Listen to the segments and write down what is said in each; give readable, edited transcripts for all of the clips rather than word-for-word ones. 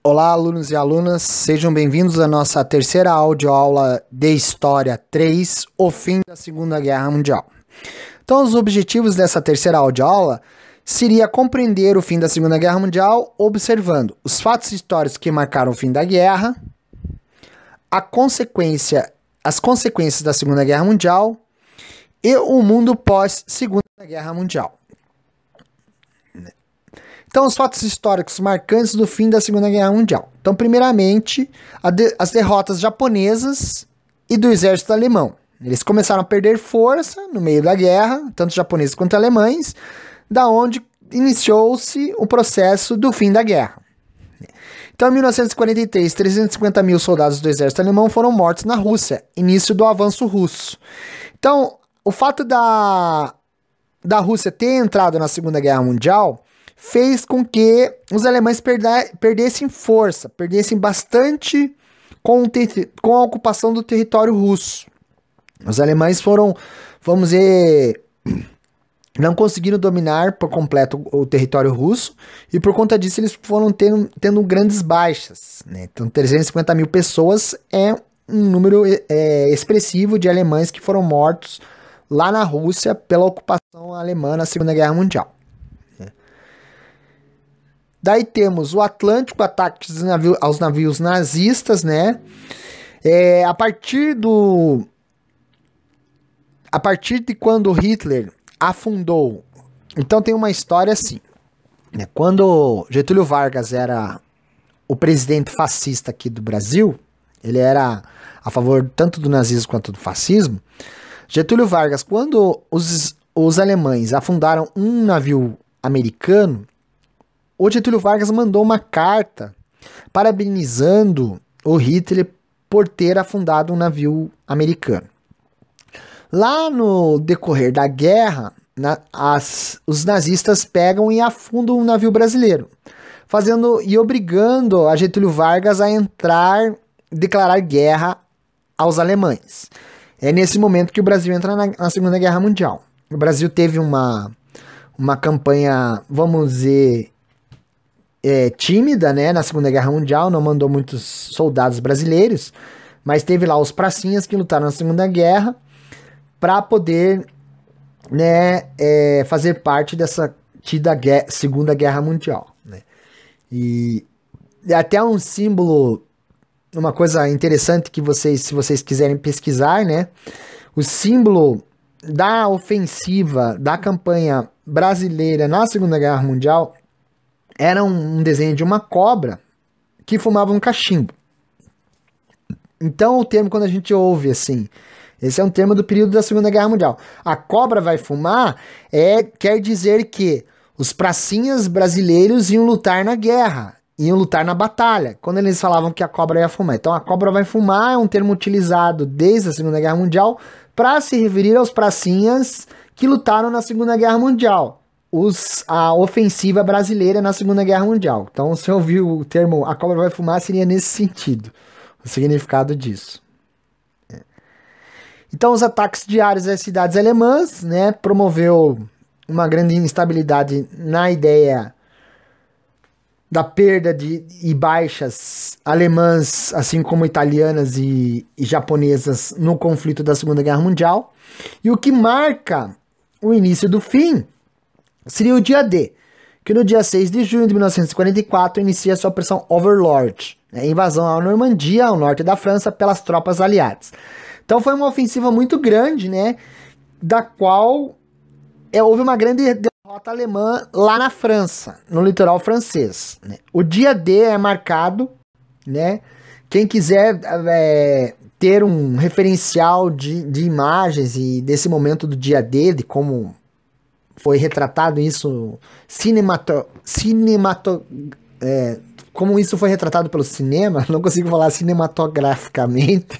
Olá, alunos e alunas, sejam bem-vindos à nossa terceira audioaula de História 3, o fim da Segunda Guerra Mundial. Então, os objetivos dessa terceira audioaula seria compreender o fim da Segunda Guerra Mundial observando os fatos históricos que marcaram o fim da guerra, as consequências da Segunda Guerra Mundial e o mundo pós-Segunda Guerra Mundial. Então, os fatos históricos marcantes do fim da Segunda Guerra Mundial. Então, primeiramente, as derrotas japonesas e do exército alemão. Eles começaram a perder força no meio da guerra, tanto japoneses quanto alemães, da onde iniciou-se o processo do fim da guerra. Então, em 1943, 350 mil soldados do exército alemão foram mortos na Rússia, início do avanço russo. Então, o fato da Rússia ter entrado na Segunda Guerra Mundial fez com que os alemães perdessem força, perdessem bastante com a ocupação do território russo. Os alemães foram, vamos dizer, não conseguiram dominar por completo o território russo e por conta disso eles foram tendo grandes baixas, né? Então 350 mil pessoas é um número expressivo de alemães que foram mortos lá na Rússia pela ocupação alemã na Segunda Guerra Mundial. Daí temos o Atlântico, ataques aos navios nazistas, né? A partir de quando Hitler afundou. Então tem uma história assim, né? Quando Getúlio Vargas era o presidente fascista aqui do Brasil, ele era a favor tanto do nazismo quanto do fascismo. Getúlio Vargas, quando os alemães afundaram um navio americano, o Getúlio Vargas mandou uma carta parabenizando o Hitler por ter afundado um navio americano. Lá no decorrer da guerra, os nazistas pegam e afundam um navio brasileiro, obrigando a Getúlio Vargas a declarar guerra aos alemães. É nesse momento que o Brasil entra na Segunda Guerra Mundial. O Brasil teve uma campanha, vamos dizer, tímida, né, na Segunda Guerra Mundial, não mandou muitos soldados brasileiros, mas teve lá os pracinhas que lutaram na Segunda Guerra para poder, né, fazer parte dessa Segunda Guerra Mundial, né. E até um símbolo, uma coisa interessante que se vocês quiserem pesquisar, né, o símbolo da ofensiva da campanha brasileira na Segunda Guerra Mundial era um desenho de uma cobra que fumava um cachimbo. Então o termo, quando a gente ouve assim, esse é um termo do período da Segunda Guerra Mundial. A cobra vai fumar quer dizer que os pracinhas brasileiros iam lutar na guerra, iam lutar na batalha, quando eles falavam que a cobra ia fumar. Então a cobra vai fumar é um termo utilizado desde a Segunda Guerra Mundial para se referir aos pracinhas que lutaram na Segunda Guerra Mundial. A ofensiva brasileira na Segunda Guerra Mundial. Então, se eu ouvir o termo a cobra vai fumar, seria nesse sentido, o significado disso. Então, os ataques diários às cidades alemãs, né, promoveu uma grande instabilidade na ideia da perda e baixas alemãs, assim como italianas e japonesas no conflito da Segunda Guerra Mundial. E o que marca o início do fim seria o dia D, que no dia 6 de junho de 1944 inicia sua Operação Overlord, né, invasão à Normandia, ao norte da França, pelas tropas aliadas. Então foi uma ofensiva muito grande, né, da qual houve uma grande derrota alemã lá na França, no litoral francês, né. O dia D é marcado, né, quem quiser ter um referencial de imagens e desse momento do dia D, de como foi retratado isso como isso foi retratado pelo cinema, não consigo falar cinematograficamente,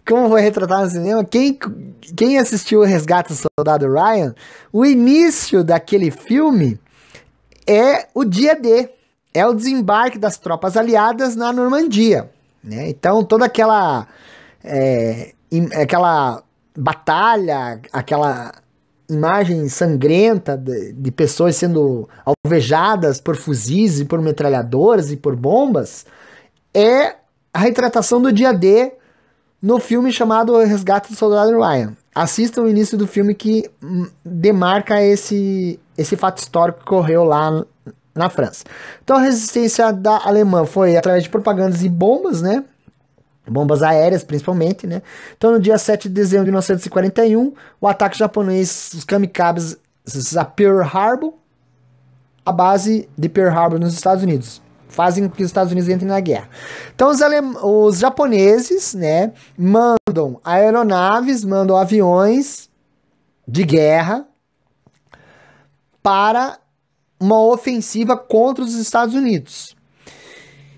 como foi retratado no cinema. Quem assistiu o Resgate do Soldado Ryan, o início daquele filme é o dia D, é o desembarque das tropas aliadas na Normandia, né? Então toda aquela batalha, imagem sangrenta de pessoas sendo alvejadas por fuzis e por metralhadoras e por bombas, é a retratação do dia D no filme chamado O Resgate do Soldado Ryan. Assistam o início do filme que demarca esse fato histórico que ocorreu lá na França. Então a resistência da alemã foi através de propagandas e bombas, né? Bombas aéreas, principalmente, né? Então, no dia 7 de dezembro de 1941, o ataque japonês, os kamikazes a Pearl Harbor, a base de Pearl Harbor nos Estados Unidos, fazem com que os Estados Unidos entrem na guerra. Então, os japoneses, né, mandam aeronaves, mandam aviões de guerra para uma ofensiva contra os Estados Unidos.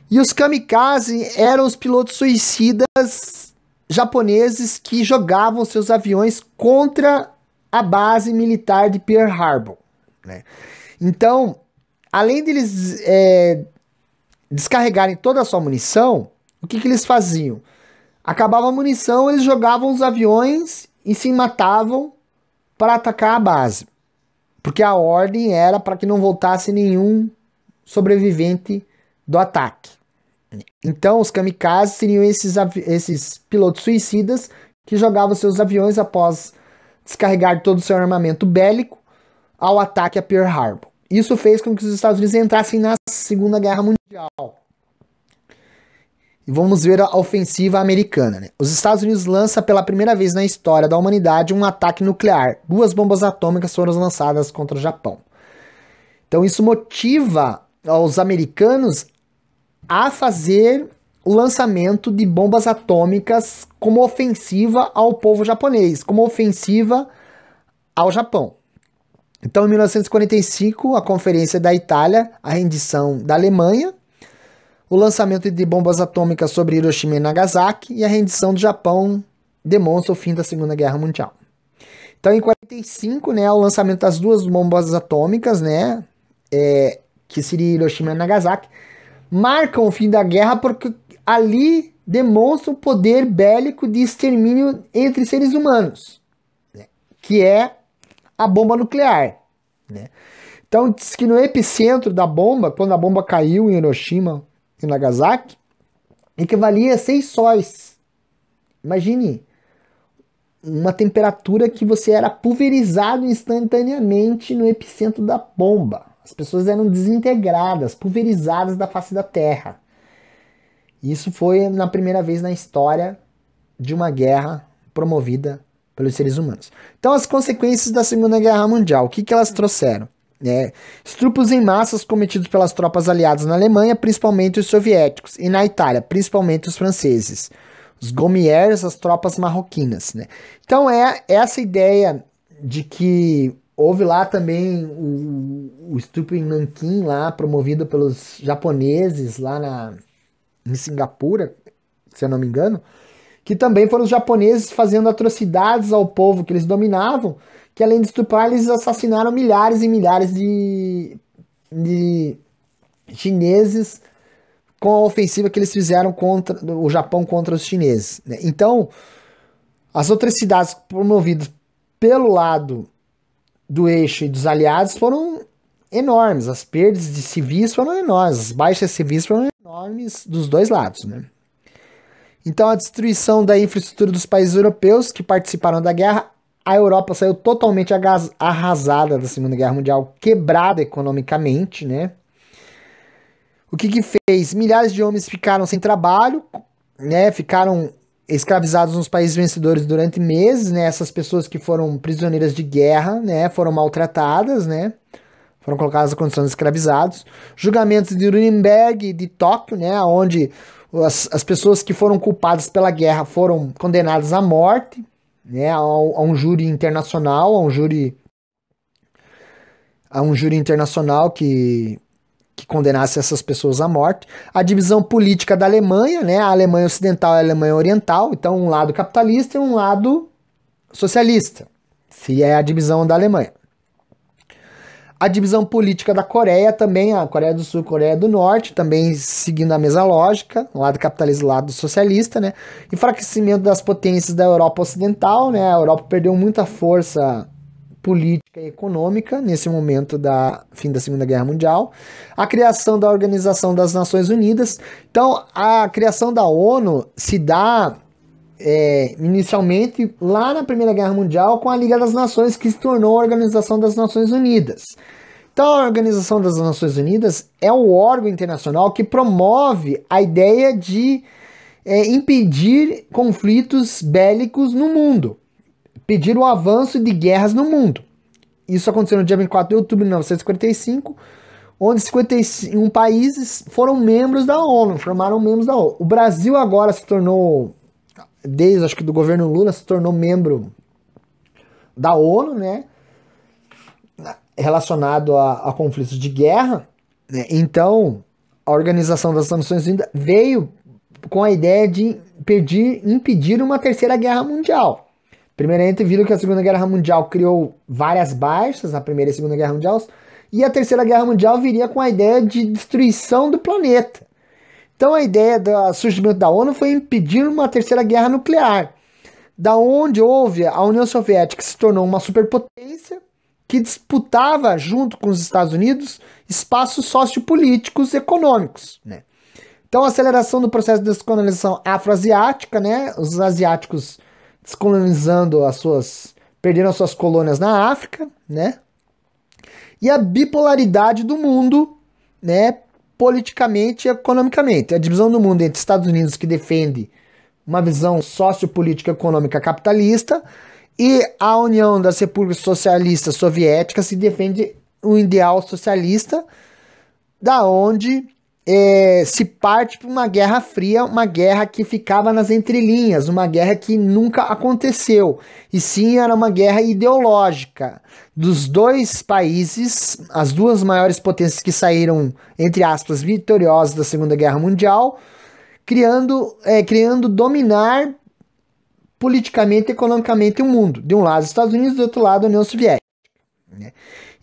E os kamikaze eram os pilotos suicidas japoneses que jogavam seus aviões contra a base militar de Pearl Harbor, né? Então, além deles descarregarem toda a sua munição, o que eles faziam? Acabava a munição, eles jogavam os aviões e se matavam para atacar a base. Porque a ordem era para que não voltasse nenhum sobrevivente do ataque. Então, os kamikazes seriam esses pilotos suicidas que jogavam seus aviões após descarregar todo o seu armamento bélico ao ataque a Pearl Harbor. Isso fez com que os Estados Unidos entrassem na Segunda Guerra Mundial. E vamos ver a ofensiva americana, né? Os Estados Unidos lançam pela primeira vez na história da humanidade um ataque nuclear. 2 bombas atômicas foram lançadas contra o Japão. Então isso motiva os americanos a fazer o lançamento de bombas atômicas como ofensiva ao povo japonês, como ofensiva ao Japão. Então, em 1945, a Conferência da Itália, a rendição da Alemanha, o lançamento de bombas atômicas sobre Hiroshima e Nagasaki e a rendição do Japão demonstra o fim da Segunda Guerra Mundial. Então, em 1945, né, o lançamento das 2 bombas atômicas, né, que seria Hiroshima e Nagasaki, marcam o fim da guerra porque ali demonstra o poder bélico de extermínio entre seres humanos, né, que é a bomba nuclear, né? Então diz que no epicentro da bomba, quando a bomba caiu em Hiroshima e Nagasaki, equivalia a 6 sóis. Imagine uma temperatura que você era pulverizado instantaneamente no epicentro da bomba. As pessoas eram desintegradas, pulverizadas da face da Terra. Isso foi na primeira vez na história de uma guerra promovida pelos seres humanos. Então, as consequências da Segunda Guerra Mundial, o que elas trouxeram? Estupros em massas cometidos pelas tropas aliadas na Alemanha, principalmente os soviéticos, e na Itália, principalmente os franceses. Os Gaumiers, as tropas marroquinas, né? Então, é essa ideia de que houve lá também o estupro em Nanquim, lá, promovido pelos japoneses, lá em Singapura, se eu não me engano, que também foram os japoneses fazendo atrocidades ao povo que eles dominavam, que além de estuprar, eles assassinaram milhares e milhares de chineses com a ofensiva que eles fizeram contra o Japão contra os chineses, né? Então, as atrocidades promovidas pelo lado do eixo e dos aliados foram enormes, as perdas de civis foram enormes, as baixas civis foram enormes dos dois lados, né? Então, a destruição da infraestrutura dos países europeus que participaram da guerra, a Europa saiu totalmente arrasada da Segunda Guerra Mundial, quebrada economicamente, né? O que fez? Milhares de homens ficaram sem trabalho, né? Ficaram escravizados nos países vencedores durante meses, né? Essas pessoas que foram prisioneiras de guerra, né? Foram maltratadas, né? Foram colocadas na condição de escravizados. Julgamentos de Nuremberg e de Tóquio, né? Onde as pessoas que foram culpadas pela guerra foram condenadas à morte, né? A um júri internacional, a um júri internacional que condenasse essas pessoas à morte. A divisão política da Alemanha, né? A Alemanha Ocidental e a Alemanha Oriental. Então, um lado capitalista e um lado socialista. Se é a divisão da Alemanha. A divisão política da Coreia também, a Coreia do Sul e a Coreia do Norte, também seguindo a mesma lógica, um lado capitalista e um lado socialista, né? Enfraquecimento das potências da Europa Ocidental, né? A Europa perdeu muita força política e econômica nesse momento da fim da Segunda Guerra Mundial, a criação da Organização das Nações Unidas. Então, a criação da ONU se dá inicialmente lá na Primeira Guerra Mundial com a Liga das Nações, que se tornou a Organização das Nações Unidas. Então, a Organização das Nações Unidas é o órgão internacional que promove a ideia de impedir conflitos bélicos no mundo, pedir o avanço de guerras no mundo. Isso aconteceu no dia 24 de outubro de 1945, onde 51 países foram membros da ONU, formaram membros da ONU. O Brasil agora se tornou, desde acho que do governo Lula, se tornou membro da ONU, né? Relacionado a conflitos de guerra, né? Então, a Organização das Nações Unidas veio com a ideia de impedir uma terceira guerra mundial. Primeiramente, viram que a Segunda Guerra Mundial criou várias baixas, a Primeira e a Segunda Guerra Mundial, e a Terceira Guerra Mundial viria com a ideia de destruição do planeta. Então, a ideia do surgimento da ONU foi impedir uma terceira guerra nuclear, da onde houve a União Soviética, que se tornou uma superpotência, que disputava, junto com os Estados Unidos, espaços sociopolíticos e econômicos, né? Então, a aceleração do processo de descolonização afroasiática, né? Os asiáticos descolonizando perderam as suas colônias na África, né? E a bipolaridade do mundo, né? Politicamente e economicamente. A divisão do mundo entre Estados Unidos, que defende uma visão sociopolítica econômica capitalista, e a União das Repúblicas Socialistas Soviéticas, que defende um ideal socialista, da onde se parte para uma guerra fria, uma guerra que ficava nas entrelinhas, uma guerra que nunca aconteceu, e sim era uma guerra ideológica dos dois países, as duas maiores potências que saíram, entre aspas, vitoriosas da Segunda Guerra Mundial, criando dominar politicamente e economicamente o mundo. De um lado os Estados Unidos, do outro lado a União Soviética, né?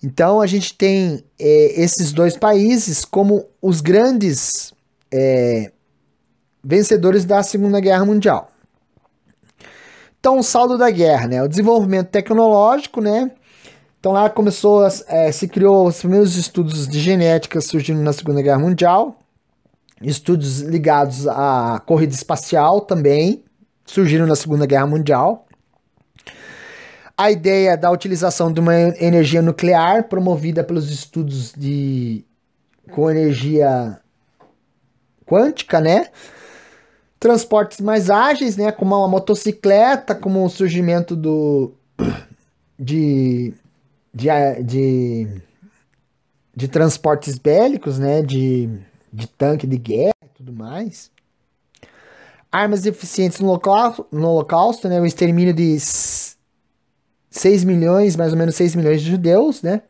Então a gente tem esses dois países como os grandes vencedores da Segunda Guerra Mundial. Então, o saldo da guerra, né? O desenvolvimento tecnológico, né? Então lá se criou os primeiros estudos de genética surgindo na Segunda Guerra Mundial, estudos ligados à corrida espacial também surgiram na Segunda Guerra Mundial. A ideia da utilização de uma energia nuclear promovida pelos estudos com energia quântica, né? Transportes mais ágeis, né? Como uma motocicleta, como o surgimento de transportes bélicos, né? De tanque de guerra e tudo mais. Armas eficientes no Holocausto, né? O extermínio de 6 milhões, mais ou menos 6 milhões de judeus, né?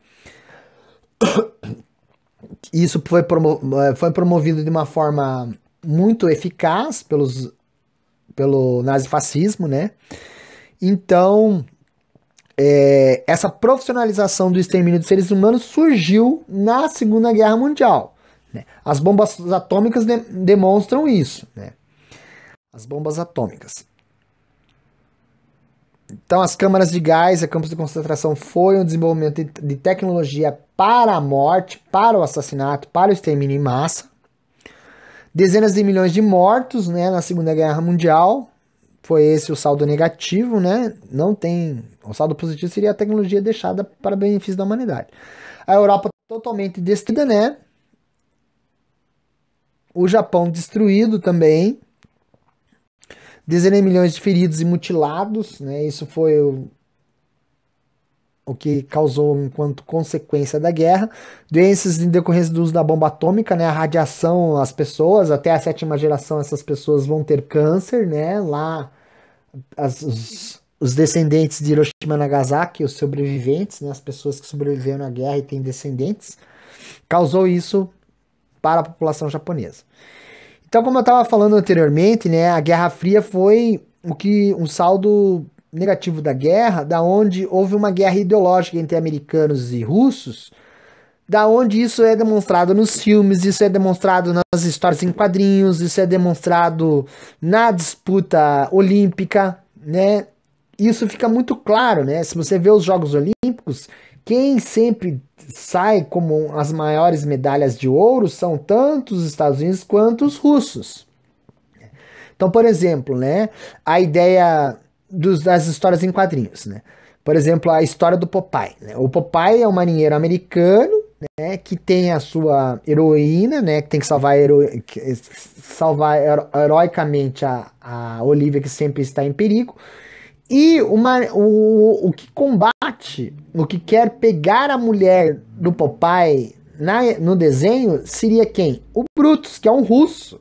Isso foi promovido de uma forma muito eficaz pelo nazifascismo, né? Então, essa profissionalização do extermínio de seres humanos surgiu na Segunda Guerra Mundial, né? As bombas atômicas demonstram isso, né? As bombas atômicas. Então, as câmaras de gás e campos de concentração foi um desenvolvimento de tecnologia para a morte, para o assassinato, para o extermínio em massa. Dezenas de milhões de mortos, né, na Segunda Guerra Mundial. Foi esse o saldo negativo, né? Não tem... O saldo positivo seria a tecnologia deixada para benefício da humanidade. A Europa totalmente destruída, né? O Japão destruído também. Dezenas de milhões de feridos e mutilados, né? Isso foi o que causou enquanto consequência da guerra. Doenças em decorrência do uso da bomba atômica, né? A radiação, as pessoas, até a 7ª geração, essas pessoas vão ter câncer, né? Lá, os descendentes de Hiroshima e Nagasaki, os sobreviventes, né? As pessoas que sobreviveram à guerra e têm descendentes, causou isso para a população japonesa. Então, como eu estava falando anteriormente, né, a Guerra Fria foi um saldo negativo da guerra, da onde houve uma guerra ideológica entre americanos e russos, da onde isso é demonstrado nos filmes, isso é demonstrado nas histórias em quadrinhos, isso é demonstrado na disputa olímpica, né? isso fica muito claro, né? Se você vê os Jogos Olímpicos, quem sempre sai como as maiores medalhas de ouro são tanto os Estados Unidos quanto os russos. Então, por exemplo, né, a ideia das histórias em quadrinhos, né? Por exemplo, a história do Popeye, né? O Popeye é um marinheiro americano, né, que tem a sua heroína, né, que tem que salvar, heroicamente a Olivia, que sempre está em perigo. E o que combate, o que quer pegar a mulher do Popeye no desenho seria quem? O Brutus, que é um russo.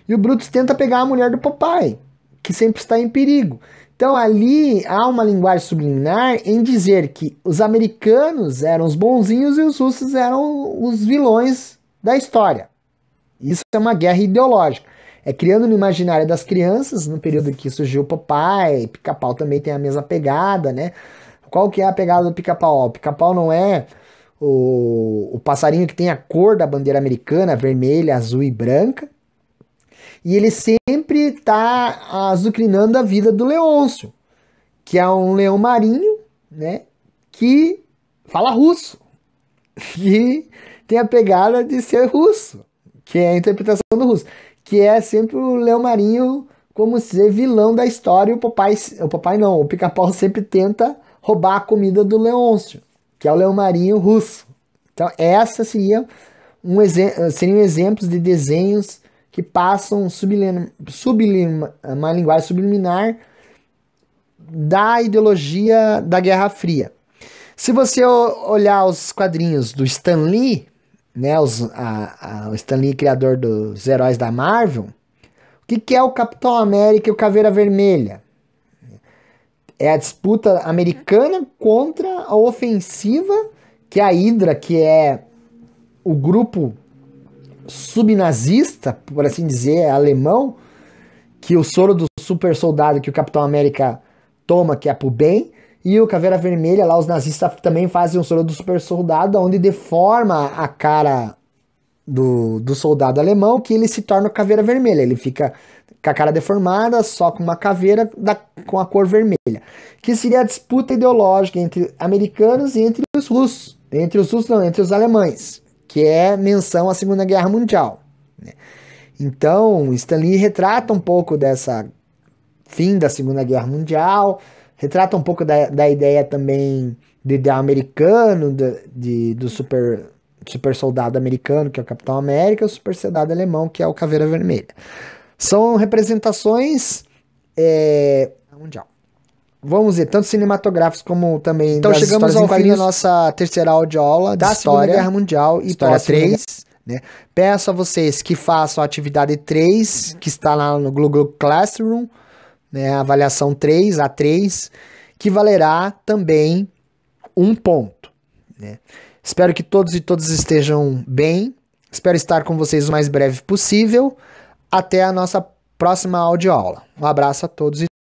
E o Brutus tenta pegar a mulher do Popeye, que sempre está em perigo. Então ali há uma linguagem subliminar em dizer que os americanos eram os bonzinhos e os russos eram os vilões da história. Isso é uma guerra ideológica. É criando no imaginário das crianças, no período que surgiu o Popeye, Pica-Pau também tem a mesma pegada, né? Qual que é a pegada do Pica-Pau? O Pica-Pau não é o passarinho que tem a cor da bandeira americana, vermelha, azul e branca. E ele sempre está azucrinando a vida do Leôncio, que é um leão marinho, né? Que fala russo. Que tem a pegada de ser russo, que é a interpretação do russo, que é sempre o leão marinho como ser vilão da história, e o Popeye não, o Pica-Pau sempre tenta roubar a comida do Leôncio, que é o leão marinho russo. Então essa seriam exemplos de desenhos que passam uma linguagem subliminar da ideologia da Guerra Fria. Se você olhar os quadrinhos do Stan Lee, né, o Stan Lee, criador dos heróis da Marvel, o que é o Capitão América e o Caveira Vermelha? É a disputa americana contra a ofensiva que a Hydra, que é o grupo subnazista, por assim dizer, alemão, que o soro do super soldado que o Capitão América toma, que é pro bem, e o Caveira Vermelha, lá os nazistas também fazem o soro do super soldado, onde deforma a cara do soldado alemão, que ele se torna Caveira Vermelha. Ele fica com a cara deformada, só com uma caveira com a cor vermelha. Que seria a disputa ideológica entre americanos e entre os russos. Entre os russos não, entre os alemães. Que é menção à Segunda Guerra Mundial. Né? Então, Stan Lee retrata um pouco dessa fim da Segunda Guerra Mundial, retrata um pouco da ideia também do ideal americano, do super soldado americano, que é o Capitão América, e o super soldado alemão, que é o Caveira Vermelha. São representações mundial. Vamos ver, tanto cinematográficos como também então das chegamos ao fim da nossa terceira audioaula da Segunda Guerra Mundial e História 3. Né? Peço a vocês que façam a atividade 3, que está lá no Google Classroom, né? A avaliação 3, A3, que valerá também 1 ponto. Né? Espero que todos e todas estejam bem. Espero estar com vocês o mais breve possível. Até a nossa próxima audioaula. Um abraço a todos e